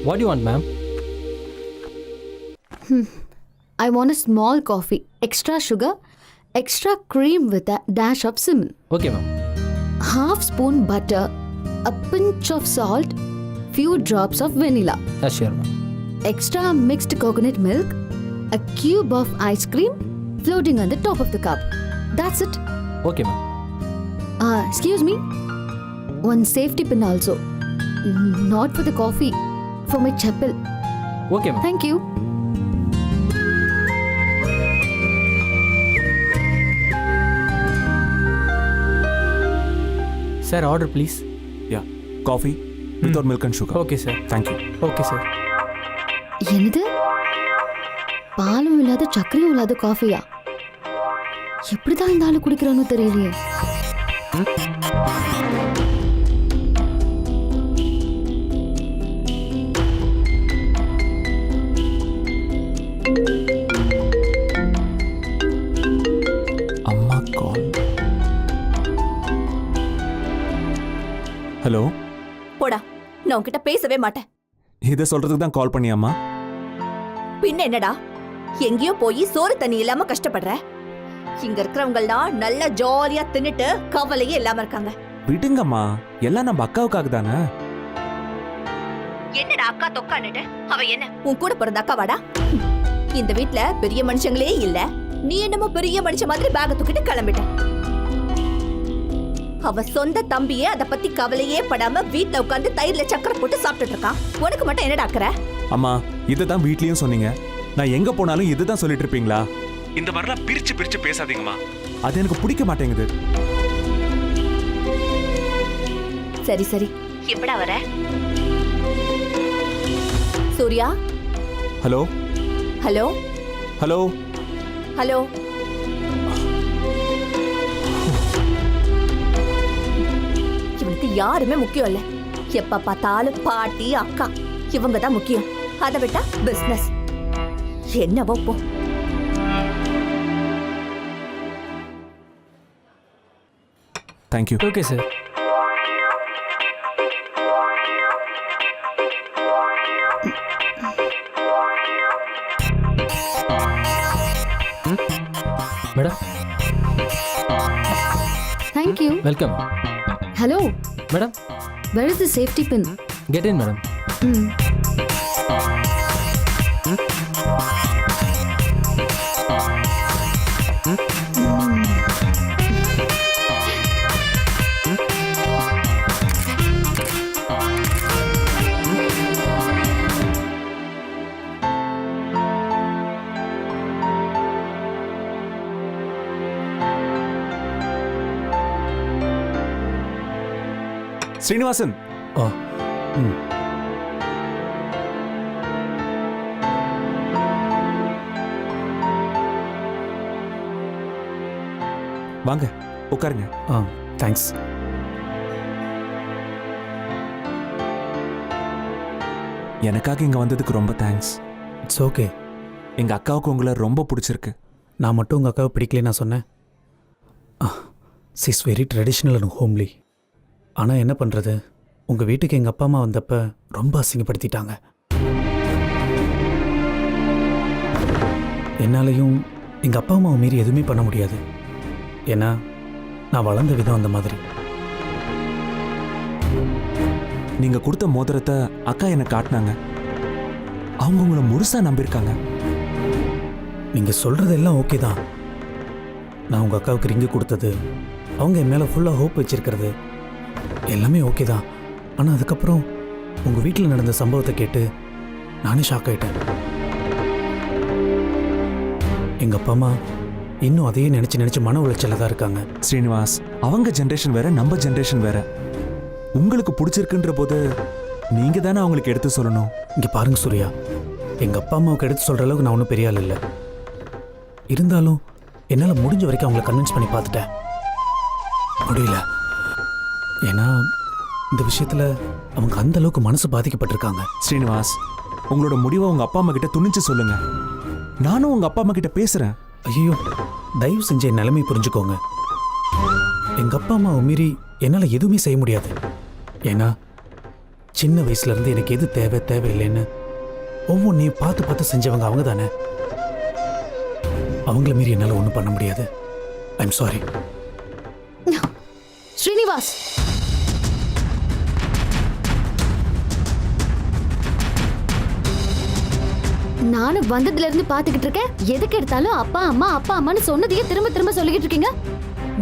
What do you want, ma'am? I want a small coffee, extra sugar, extra cream with a dash of cinnamon. Okay, ma'am. Half spoon butter, a pinch of salt, few drops of vanilla. Sure, ma'am. Extra mixed coconut milk, a cube of ice cream floating on the top of the cup. That's it. Okay, ma'am. Excuse me. One safety pin also. Not for the coffee, for my chapel. Okay, ma'am. Thank you. Sir, order please. Yeah, coffee without milk and sugar. Okay, sir. Thank you. Okay, sir. என்னது பாலும் இல்லாத சக்கரையும் இல்லாத காஃபியா? எப்படிதான் இந்த ஆளு குடிக்கிறானோ தெரியலையே. அம்மா கால். ஹலோ. போடா, நான் உன்கிட்ட பேசவே மாட்டேன். இதை சொல்றதுக்கு தான் கால் பண்ணியாம்மா? பின்ன என்னடா, எங்கேயோ போய் சோறு தண்ணி இல்லாம கஷ்டப்படுற. இங்க இருக்கிறவங்கலாம் நல்லா ஜாலியா தின்னுட்டு கவலையே இல்லாம இருக்காங்க. விடுங்கம்மா, எல்லாம் நம்ம அக்காவுக்காக தானே. என்னடா அக்கா தொக்கான்னுட்டு? அவ என்ன உன் கூட பிறந்த அக்காவாடா? இந்த வீட்ல பெரிய மனுஷங்களே இல்ல, நீ என்னமோ பெரிய மனுஷன் மாதிரி பேக தூக்கிட்டு கிளம்பிட்ட. அவ சொந்த தம்பியே அத பத்தி கவலையே படாம வீட்ல உட்கார்ந்து தயிர்ல சக்கரை போட்டு சாப்பிட்டுட்டு இருக்கான். உனக்கு மட்டும் என்னடா அக்கறை? அம்மா, இதுதான் வீட்லயும் சொன்னீங்க. நான் எங்க போனாலும் இதுதான் சொல்லிட்டு இருப்பீங்களா? இந்த மாதிரிலாம் பிரிச்சு பிரிச்சு பேசாதீங்கம்மா, அது எனக்கு பிடிக்க மாட்டேங்குது. சரி சரி, எப்படா வர? Surya. Hello hello hello hello. இவனுக்கு யாருமே முக்கியம் இல்ல. எப்ப பார்த்தாலும் பாட்டி அக்கா இவங்க தான் முக்கியம். அதை விட்டா பிசினஸ் என்னவோ போ. Thank you. Okay, sir. Madam, Thank you. welcome. Hello. Madam, Where is the safety pin? get in, madam. Srinivasan. Oh, வாங்க உட்காருங்க. thanks. எனக்காக இங்க வந்ததுக்கு ரொம்ப தேங்க்ஸ். It's okay. எங்க அக்காவுக்கு உங்களை ரொம்ப பிடிச்சிருக்கு. நான் மட்டும் உங்கள் அக்காவை பிடிக்கல நான் சொன்னேன். She's very traditional and homely. ஆனால் என்ன பண்ணுறது, உங்கள் வீட்டுக்கு எங்கள் அப்பா அம்மா வந்தப்போ ரொம்ப அசிங்கப்படுத்திட்டாங்க. என்னாலையும் எங்கள் அப்பா அம்மாவை மீறி எதுவுமே பண்ண முடியாது. ஏன்னா நான் வளர்ந்த விதம் அந்த மாதிரி. நீங்க கொடுத்த மோதிரத்தை அக்கா எனக்கு காட்டினாங்க. அவங்க உங்களை முழுசா நம்பியிருக்காங்க. நீங்கள் சொல்கிறது எல்லாம் ஓகே தான். நான் உங்கள் அக்காவுக்கு ரிங்கு கொடுத்தது, அவங்க என் மேலே ஃபுல்லாக ஹோப் வச்சுருக்கிறது எல்லாமே ஓகே தான். ஆனால் அதுக்கப்புறம் உங்கள் வீட்டில் நடந்த சம்பவத்தை கேட்டு நானே ஷாக் ஆகிட்டேன். எங்கள் அப்பா அம்மா இன்னும் அதையே நினச்சி மன உளைச்சலில் தான் இருக்காங்க. ஸ்ரீனிவாஸ், அவங்க ஜென்ரேஷன் வேற, நம்ம ஜென்ரேஷன் வேற. உங்களுக்கு பிடிச்சிருக்குன்ற போது நீங்க தானே அவங்களுக்கு எடுத்து சொல்லணும். இங்கே பாருங்க சூர்யா, எங்கள் அப்பா அம்மாவுக்கு எடுத்து சொல்கிற அளவுக்கு நான் ஒன்றும் பெரிய ஆள் இல்லை. இருந்தாலும் என்னால் முடிஞ்ச வரைக்கும் அவங்கள கன்வின்ஸ் பண்ணி பார்த்துட்டேன். முடியல. ஏன்னா இந்த விஷயத்தில் அவங்க அந்த அளவுக்கு மனசு பாதிக்கப்பட்டிருக்காங்க. ஸ்ரீனிவாஸ், உங்களோட முடிவை உங்க அப்பா அம்மா கிட்ட துணிச்சு சொல்லுங்க. நானும் உங்க அப்பா அம்மா கிட்ட பேசுறேன். ஐயோ, தயவு செஞ்ச என் நிலைமை புரிஞ்சுக்கோங்க. எங்கள் அப்பா அம்மாவை மீறி என்னால் எதுவுமே செய்ய முடியாது. ஏன்னா சின்ன வயசுல இருந்து எனக்கு எது தேவை தேவையில்லைன்னு ஒவ்வொன்றையும் பார்த்து பார்த்து செஞ்சவங்க அவங்க தானே. அவங்கள மீறி என்னால் ஒன்றும் பண்ண முடியாது. I'm sorry. ஸ்ரீனிவாஸ், நானும் வந்ததுல இருந்து பாத்துக்கிட்டு இருக்கேன். எதுக்கு எடுத்தாலும் அப்பா அம்மா அப்பா அம்மான்னு சொன்னதையே திரும்ப திரும்ப சொல்லிக்கிட்டு இருக்கீங்க.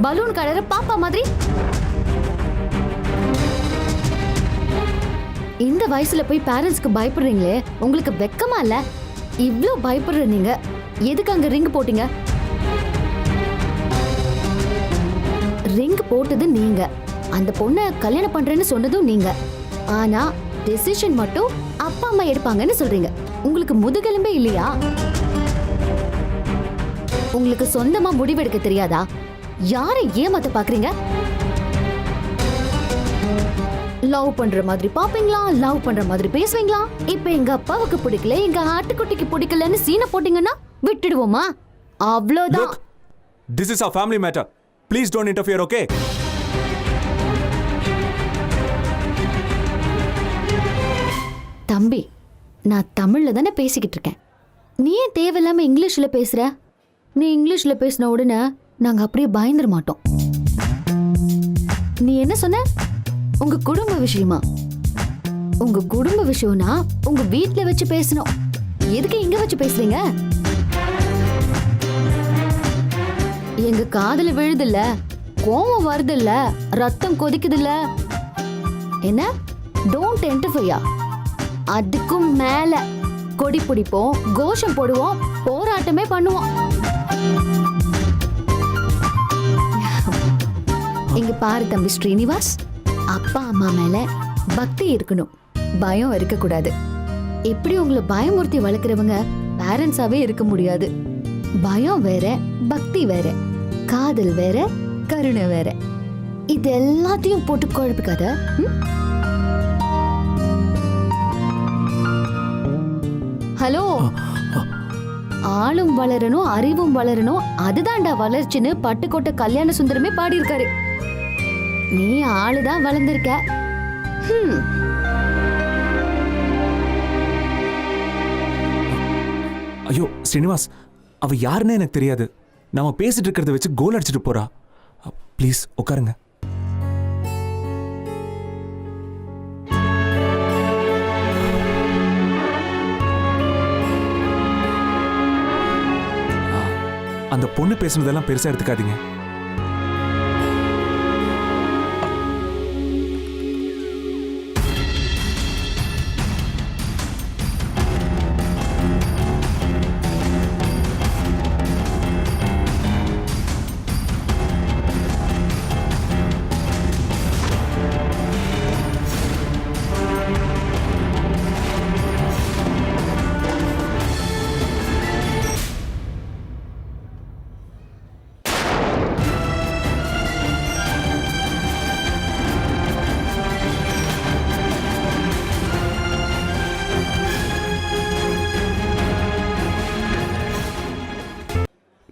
பலூன் கலர பாப்பா மாதிரி. இந்த வயசுல போய் பேரண்ட்ஸ்க்கு பயப்படுறீங்களே, உங்களுக்கு வெக்கமா இல்ல? இவ்ளோ பயப்படுற நீங்க எதுக்கு அங்க ரிங் போட்டீங்க? ரிங் போட்டது நீங்க, அந்த பொண்ணை கல்யாணம் பண்றேன்னு சொன்னதும் நீங்க. ஆனா டெசிஷன் மட்டும் அப்பா அம்மா எடுப்பாங்கன்னு சொல்றீங்க. உங்களுக்கு முதுகெலும்பே இல்லையா? உங்களுக்கு சொந்தமா முடிவெடுக்க தெரியாதா? யாரை ஏமாத்த பாக்குறீங்க? லவ் பண்ற மாதிரி பாப்பீங்களா, லவ் பண்ற மாதிரி பேசுவீங்களா? இப்ப எங்க அப்பாவுக்கு பிடிக்கல, எங்க ஆட்டுக்குட்டிக்கு பிடிக்கலன்னு சீனை போட்டீங்கன்னா விட்டுடுவோமா? அவ்வளவுதான். This is our family matter. Please don't interfere, okay? தம்பி, நான் தமிழ்ல தானே பேசிக்கிட்டு இருக்கேன். நீ ஏன் தேவையில்லாம இங்கிலீஷ்ல பேசுற? நீ இங்கிலீஷ்ல பேசின உடனே நாங்க அப்படியே பயந்துட மாட்டோம். நீ என்ன சொன்ன? உங்க குடும்ப விஷயமா? உங்க குடும்ப விஷயம்னா உங்க வீட்ல வச்சு பேசணும். எதுக்கு இங்க வச்சு பேசுறீங்க? எங்க காதுல விழுதுல்ல, கோவம் வருதுல்ல, ரத்தம் கொதிக்குதுல்ல. என்ன? Don't interfere. அதுக்கும் மேல கொடி பிடிப்போம், கோஷம் போடுவோம், போராட்டமே பண்ணுவோம். இங்க பாரு தம்பி ஸ்ரீனிவாஸ், அப்பா அம்மா மேல பக்தி இருக்கணும், பயம் இருக்கக்கூடாது. எப்படி உங்களை பயமுறுத்தி வளர்க்குறவங்க பேரண்ட்ஸாவே இருக்க முடியாது. பயம் வேற, பக்தி வேற, காதல் வேற, கருணை வேற. இது எல்லாத்தையும் போட்டு குழப்பிக்காத. ஹலோ, ஆளும் வளரணும், அறிவும் வளரணும், அதுதான்டா வளர்ச்சின்னு பட்டுக்கோட்டை கல்யாண சுந்தரமே பாடியிருக்காரு. நீ ஆளுதான் வளர்ந்திருக்க. ஐயோ ஸ்ரீனிவாஸ், அவ யாருன்னே எனக்கு தெரியாது. நாம பேசிட்டு இருக்கிறத வச்சு கோல் அடிச்சிட்டு போறா. ப்ளீஸ் உட்காருங்க. அந்த பொண்ணு பேசுனதெல்லாம் பெருசா எடுத்துக்காதீங்க.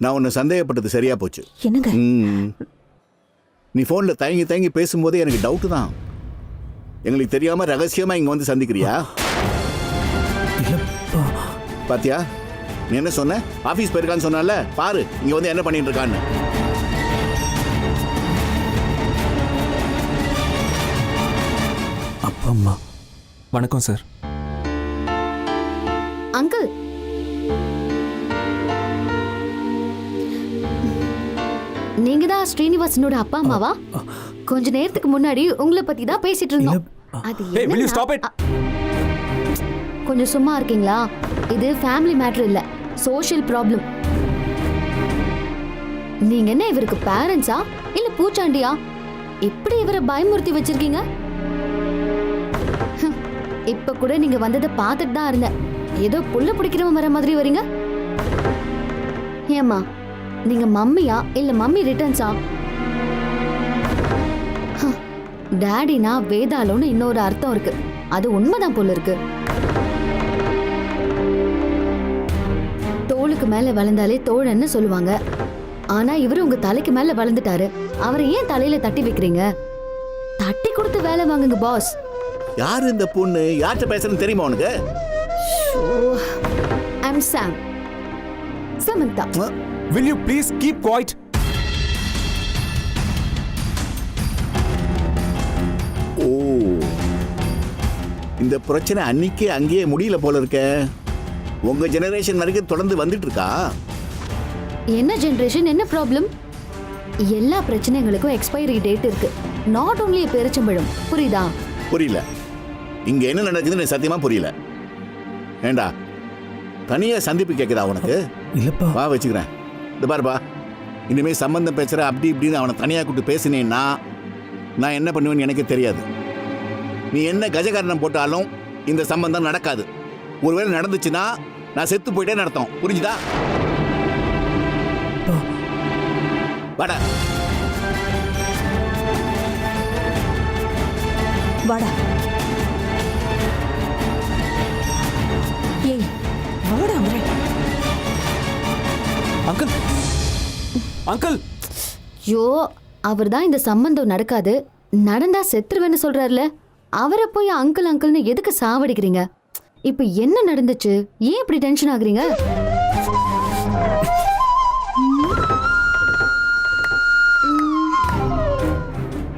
நான் உன்னை சந்தேகப்பட்டது சரியா போச்சு. என்னங்க? நீ போன்ல தயங்கி தயங்கி பேசும்போது எனக்கு டவுட் தான். எங்களுக்கு தெரியாம ரகசியமா இங்க வந்து சந்திக்கிறியா? பாத்தியா, நீ என்ன சொன்ன? ஆபீஸ் போயிருக்கான்னு சொன்னால, பாரு இங்க வந்து என்ன பண்ணிட்டு இருக்கான்னு. அப்பா அம்மா வணக்கம் சார். அங்கிள், நீங்க தான் ஸ்ரீனிவாசனோட அப்பா அம்மாவா? கொஞ்ச நேரத்துக்கு முன்னாடி உங்களை பத்தி தான் பேசிட்டு இருந்தோம். அது Hey, will you என்னன்னா- stop it? கொஞ்சம் சும்மா இருக்கீங்களா? இது ஃபேமிலி மேட்டர் இல்ல, சோஷியல் ப்ராப்ளம். நீங்க என்ன இவருக்கு பேரண்ட்ஸா இல்ல பூச்சாண்டியா? இப்படி இவரை பயமுறுத்தி வச்சிருக்கீங்க? இப்ப கூட நீங்க வந்ததை பார்த்துட்டு தான் இருந்தேன். ஏதோ புள்ள பிடிக்கிறவன் வர மாதிரி வரீங்க. ஏம்மா, நீங்க மம்மியா இல்ல மம்மி ரிட்டர்ன்ஸா? டாடினா வேதாளம்னு இன்னொரு அர்த்தம் இருக்கு. அது உண்மைதான் போல இருக்கு. தோளுக்கு மேல வளர்ந்தாலே தோழன்னு சொல்லுவாங்க. ஆனா இவரு உங்க தலைக்கு மேல வளர்ந்துட்டாரு. அவரை ஏன் தலையில தட்டி வைக்கிறீங்க? தட்டி கொடுத்து வேலை வாங்குங்க பாஸ். யாரு இந்த பொண்ணு? யார்கிட்ட பேசுறேன்னு தெரியுமா உனக்கு? I'm Sam. Samantha. will you please keep quiet? ஓ, இந்த பிரச்சனை அன்னைக்கே அங்கேயே முடியல போல இருக்க. உங்க ஜெனரேஷன் வரைக்கும் தொடர்ந்து வந்துட்டு இருக்கா? என்ன ஜெனரேஷன், என்ன ப்ராப்ளம்? எல்லா பிரச்சனைகளுக்கும் எக்ஸ்பைரி டேட் இருக்கு. நாட் ஓன்லி பேரிச்சம்பழம். புரியுதா? புரியல. இங்க என்ன நடக்குதுன்னு எனக்கு சத்தியமா புரியல. ஏண்டா தனியா சந்திப்பு கேக்குதா உனக்கு? இல்லப்பா. வா வச்சுக்கிறேன். இந்த பாருப்பா, இனிமே சம்பந்தம் பேசுற அப்படி இப்படின்னு அவனை தனியா கூப்பிட்டு பேசினேன்னா நான் என்ன பண்ணுவேன்னு எனக்கே தெரியாது. நீ என்ன கஜகாரணம் போட்டாலும் இந்த சம்பந்தம் நடக்காது. ஒருவேளை நடந்துச்சுன்னா நான் செத்து போயிட்டே நடத்தோம். புரிஞ்சுதா? வாடா. வாடா. ஏய் வாடா அவரே. அங்கிள் அங்கிள் யோ, அவர் தான் இந்த சம்பந்தம் நடக்காது, நடந்தா செத்துருவேன்னு சொல்றாருல, அவரை போய் அங்கிள் அங்கிள்னு எதுக்கு சாவடிக்கிறீங்க? இப்ப என்ன நடந்துச்சு? ஏன் இப்படி டென்ஷன் ஆகுறீங்க?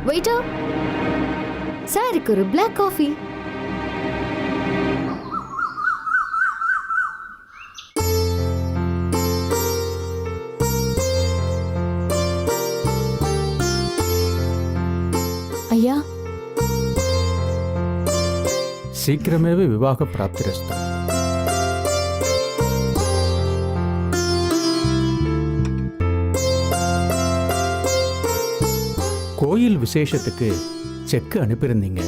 வெயிட்டா, சாருக்கு ஒரு பிளாக் காஃபி. ஐயா, శీఘ్రమేవ వివాహ ప్రాప్తిరస్తు. கோயில் விசேஷத்துக்கு செக் அனுப்பியிருந்தீங்க,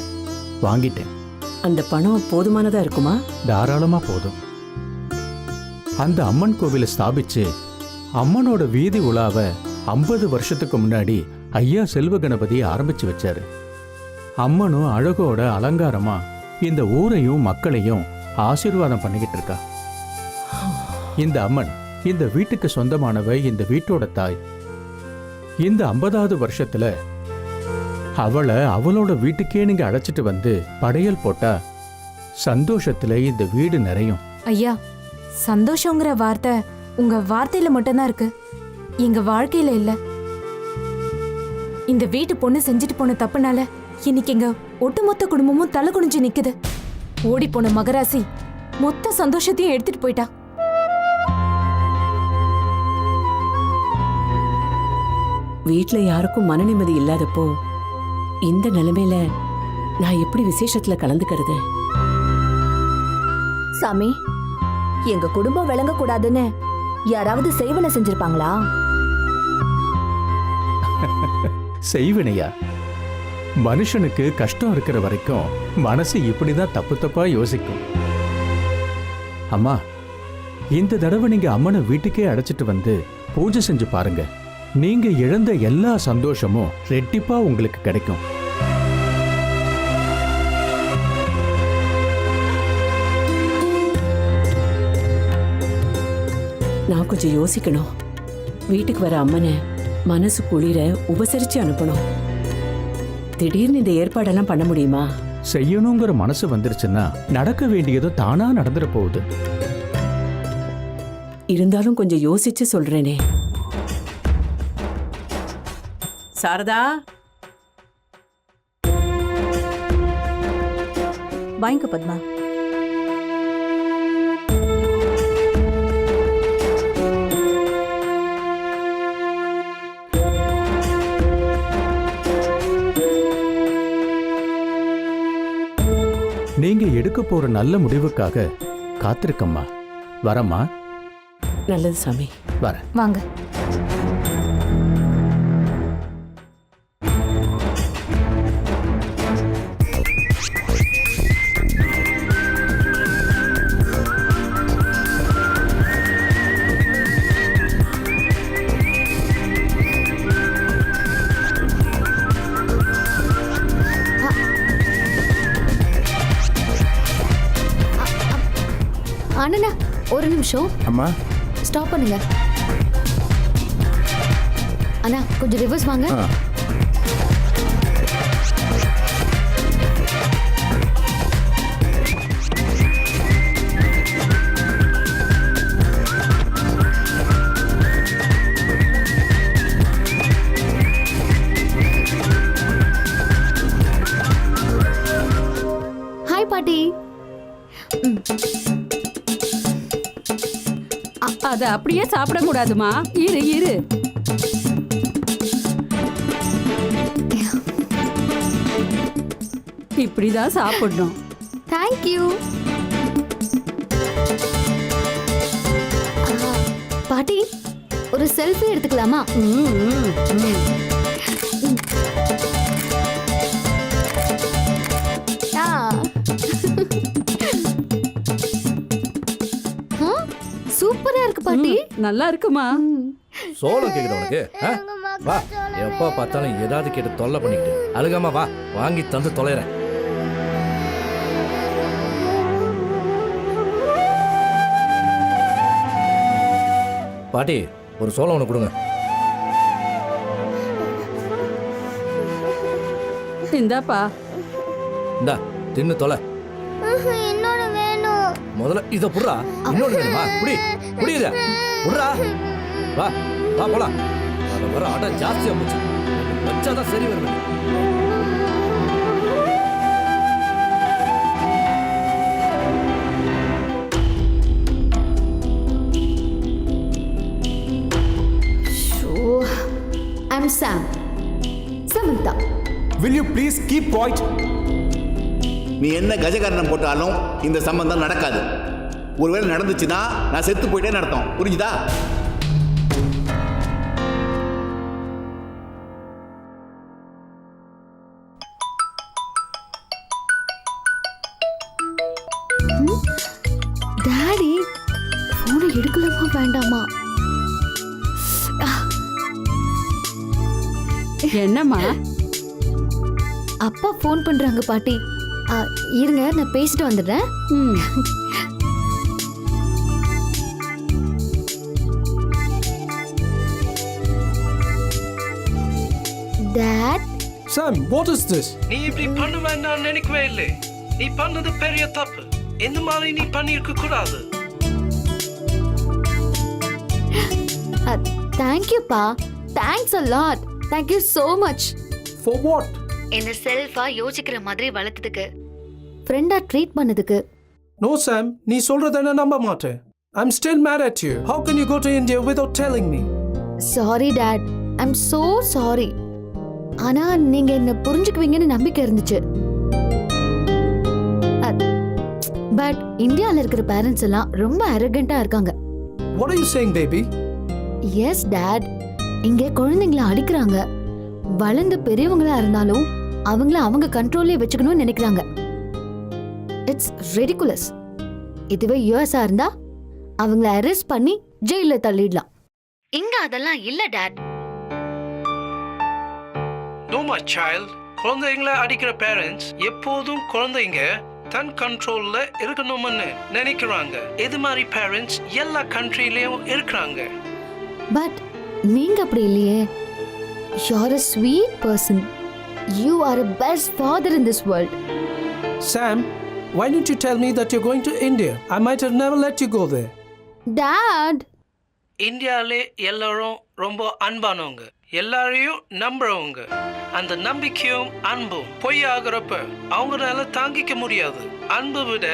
வாங்கிட்டேன். அந்த பணம் போதுமானதா இருக்குமா? தாராளமா போதும். அந்த அம்மன் கோவிலை ஸ்தாபிச்சு அம்மனோட வீதி உலாவை 50 வருஷத்துக்கு முன்னாடி ஐயா செல்வ கணபதி ஆரம்பிச்சு வச்சாரு. அம்மனும் அழகோட அலங்காரமா இந்த ஊரையும் மக்களையும் ஆசீர்வாதம் பண்ணிக்கிட்டு இருக்கா. இந்த அம்மன் இந்த வீட்டுக்கு சொந்தமானவ, இந்த வீட்டோட தாய். இந்த 50வது வருஷத்துல அவளை அவளோட வீட்டுக்கே நீங்க அழைச்சிட்டு வந்து படையல் போட்டா சந்தோஷத்துல இந்த வீடு நிறையும். ஐயா, சந்தோஷங்கிற வார்த்தை உங்க வார்த்தையில மட்டும்தான் இருக்கு, எங்க வாழ்க்கையில இல்ல. இந்த வீட்டு பொண்ணு செஞ்சுட்டு போன தப்புனால இன்னைக்கு எங்க ஒட்டுமொத்த குடும்பமும் தலை குனிஞ்சு நிக்குது. ஓடி போன மகராசி மொத்த சந்தோஷத்தையும் எடுத்துட்டு போயிட்டா. வீட்ல யாருக்கும் மன நிம்மதி இல்லாதப்போ இந்த நிலைமையில நான் எப்படி விசேஷத்துல கலந்துக்கிறது? சாமி, எங்க குடும்பம் விளங்க கூடாதுன்னு யாராவது செய்வன செஞ்சிருப்பாங்களா? செய்வினையா? மனுஷனுக்கு கஷ்டம் இருக்கிற வரைக்கும் மனசு இப்படிதான் தப்பு தப்பா யோசிக்கும். அம்மா, இந்த தடவை நீங்க அம்மனை வீட்டுக்கே அழைச்சிட்டு வந்து பூஜை செஞ்சு பாருங்க. நீங்க இழந்த எல்லா சந்தோஷமும் ரெட்டிப்பா உங்களுக்கு கிடைக்கும். நான் கொஞ்சம் யோசிக்கணும். வீட்டுக்கு வர அம்மனை மனசு குளிர உபசரிச்சு அனுப்பணும். திடீர்னு இந்த ஏற்பாடெல்லாம் பண்ண முடியுமா? செய்யணுங்கிற மனசு வந்துருச்சுன்னா நடக்க வேண்டியதோ தானா நடந்துட போகுது. இருந்தாலும் கொஞ்சம் யோசிச்சு சொல்றேனே. சாரதா, வாங்க பத்மா. நீங்க எடுக்க போற நல்ல முடிவுக்காக காத்திருக்கம்மா. வரம்மா. நல்லது சாமி. வர. வாங்க. அண்ணா, ஒரு நிமிஷம். அம்மா, ஸ்டாப் பண்ணுங்க. அண்ணா, கொஞ்சம் ரிவர்ஸ் வாங்க. பாட்டி. அத அப்படியே சாப்பிடக்கூடாதுமா. இரு இரு. இப்படிதான் சாப்பிடணும். தேங்க்யூ. பாட்டி, ஒரு செல்ஃபி எடுத்துக்கலாமா? சூப்பரா இருக்கு பாட்டி. நல்லா இருக்குமா? சோளம் கேக்குது உனக்கு? வா, எப்ப பார்த்தாலும் ஏதாவது கேட்டு தொல்லை பண்ணிக்கிட்டு அழுகாம வா, வாங்கி தந்து தொலைறேன். பாட்டி, ஒரு சோளம் ஒன்று கொடுங்க. இந்தாப்பா. இந்தா, தின்னு தொலை. இன்னொன்னு வேணும். முதல்ல இதை புடுறா. இன்னொன்று வேணுமா? புடி புடி இதை புடுறா. வா வா போலாம். வர வர அடம் ஜாஸ்தியாக போச்சு. வச்சாதான் சரி வருவேன். I'm Sam. Samantha. Will you please keep quiet? நீ என்ன கஜகாரணம் போட்டாலும் இந்த சம்பந்தம் நடக்காது. ஒருவேளை நடந்துச்சுன்னா நான் செத்து போயிட்டே நடத்தோம். புரிஞ்சுதா? டாடி, போனை எடுக்கலாமா வேண்டாமா? என்னம்மா? அப்பா ஃபோன் பண்றாங்க பாட்டி. இருங்க, நான் பேசிட்டு வந்துடுறேன். Dot. Sam, what is this? நீ இப்படி பண்ணுவேன்னு நான் நினைக்கவே இல்லை. நீ பண்ணது பெரிய தப்பு. இந்த மாதிரி நீ பண்ணியிருக்க கூடாது. தேங்க்யூ பா. Thanks a lot. Thank you so much. For what? என்ன செல்ஃபா யோசிக்கிற மாதிரி வளர்த்ததுக்கு, ஃப்ரெண்டா ட்ரீட் பண்ணதுக்கு. No, Sam, நீ சொல்றத நான் நம்ப மாட்டேன். I'm still mad at you. How can you go to India without telling me? Sorry dad. I'm so sorry. ஆனா நீங்க என்ன புரிஞ்சுக்குவீங்கன்னு நம்பிக்கை இருந்துச்சு. பட் இந்தியால இருக்கிற பேரண்ட்ஸ் எல்லாம் ரொம்ப அரகண்டா இருக்காங்க. What are you saying, baby? Yes, dad. இங்கே குழந்தைங்களை அடிக்கிறாங்க. வளர்ந்த பெரியவங்களா இருந்தாலும் அவங்கள அவங்க கண்ட்ரோல்லே வச்சுக்கணும்னு நினைக்கிறாங்க. It's ridiculous. இதுவே யூஎஸ்ஆ இருந்தா அவங்கள அரெஸ்ட் பண்ணி ஜெயில தள்ளிடலாம். இங்க அதெல்லாம் இல்ல டாட். No, my child. குழந்தைங்களை அடிக்கிற பேரண்ட்ஸ் எப்போதும் குழந்தைங்க தன் கண்ட்ரோல்ல இருக்கணும்னு நினைக்கிறாங்க. இது மாதிரி பேரண்ட்ஸ் எல்லா கண்ட்ரிலயும் இருக்கிறாங்க. பட் நீங்க அப்படி இல்லையே. You're a sweet person. You are a best father in this world. Sam, why didn't you tell me that you're going to India? I might have never let you go there. Dad. இந்தியாவிலே எல்லாரும் ரொம்ப அன்பானவங்க, எல்லாரையும் நம்புறவங்க. அந்த நம்பிக்கையும் அன்பும் பொய் ஆகிறப்ப அவங்களால தாங்கிக்க முடியாது. அன்பை விட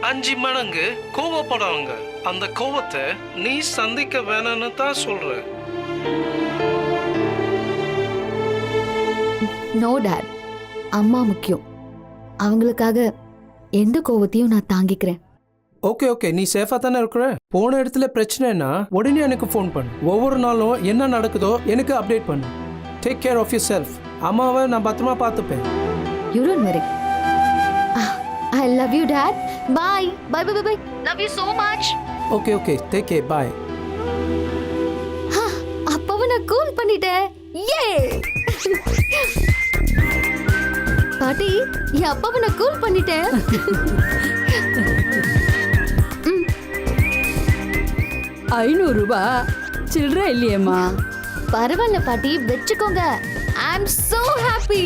5 மடங்கு கோவப்படுவாங்க. அந்த கோவத்தை நீ சந்திக்க வேணும்னு தான் சொல்ற. No dad. அம்மா முக்கியம். அவங்களுக்காக எந்த கோவத்தையும் நான் தாங்கிக்கிறேன். ஓகே, நீ சேஃபா தானே இருக்கிற? போன இடத்துல பிரச்சனைனா உடனே எனக்கு ஃபோன் பண்ணு. ஒவ்வொரு நாளும் என்ன நடக்குதோ எனக்கு அப்டேட் பண்ணு. Take care of yourself. அம்மாவை நான் பத்திரமா பார்த்துப்பேன். You don't worry. I love you, Dad. Bye. Bye. Love you so much. Okay, take care. Bye. அப்பாவை நான் கூல் பண்ணிட்டேன். யே! பாட்டி, என் அப்பாவை நான் கூல் பண்ணிட்டேன். 500 ரூபாய் சில்லற இல்லையேம்மா. பரவாயில்ல பாட்டி, வச்சுக்கோங்க. I am so happy.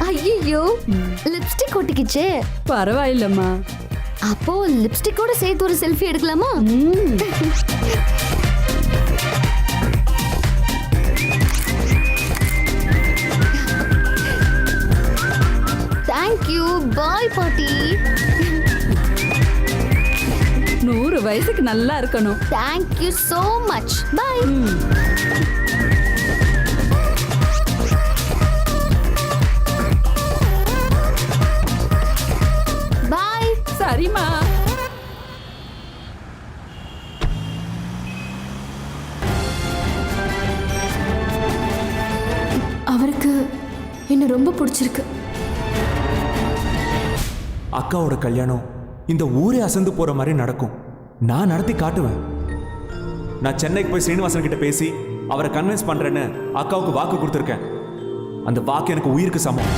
ஐயோ, லிப்ஸ்டிக் ஒட்டிக்கிச்சே. பரவாயில்லம்மா. அப்போ லிப்ஸ்டிக்கோட சேர்த்து ஒரு செல்ஃபி எடுக்கலாமா? பாய் பாட்டி. 100 வயசுக்கு நல்லா இருக்கணும். Thank you so much. Bye. Bye. சரிம்மா. அவருக்கு என்ன ரொம்ப பிடிச்சிருக்கு. அக்காவோட கல்யாணம் இந்த ஊரே அசந்து போற மாதிரி நடக்கும். நான் நடத்தி காட்டுவேன். நான் சென்னைக்கு போய் ஸ்ரீனிவாசன் கிட்ட பேசி அவரை கன்வின்ஸ் பண்றேன்னு அக்காவுக்கு வாக்கு கொடுத்துருக்கேன். அந்த வாக்கு எனக்கு உயிருக்கு சமம்.